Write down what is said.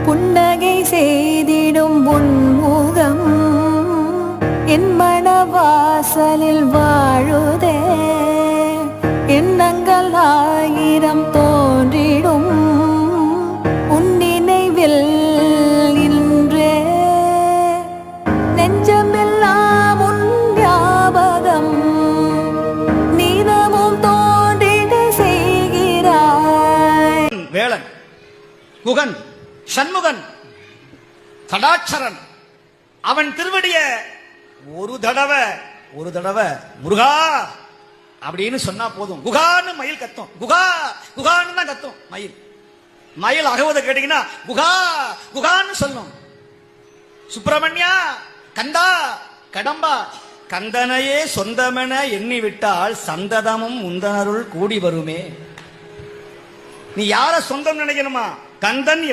புன்னகை செய்திடும் உன்முகம் என் மனவாசலில் வாழுதே. எண்ணங்கள் ஆயிரம் தோன்றிடும் உன் நினைவில் இன்றே. நெஞ்சமெல்லாம் உன் ஞாபகம் நீதமும் தோன்றிட செய்கிறாய். வேளன், குகன், சண்முகன், சடாட்சரன் அவன் திருவடிய ஒரு தடவை முருகா அப்படின்னு சொன்னா போதும். குகான்னு மயில் கத்தும். குகா குகான்னு தான் கத்தும் மயில். மயில் அகவதை கேட்டீங்கன்னா குகா குகான்னு சொல்லும். சுப்பிரமணியா, கந்தா, கடம்பா, கந்தனையே சொந்தமென எண்ணி விட்டால் சந்ததமும் முந்தனருள் கூடி வருமே. நீ யார சொந்தம் நினைக்கணுமா? கந்தன்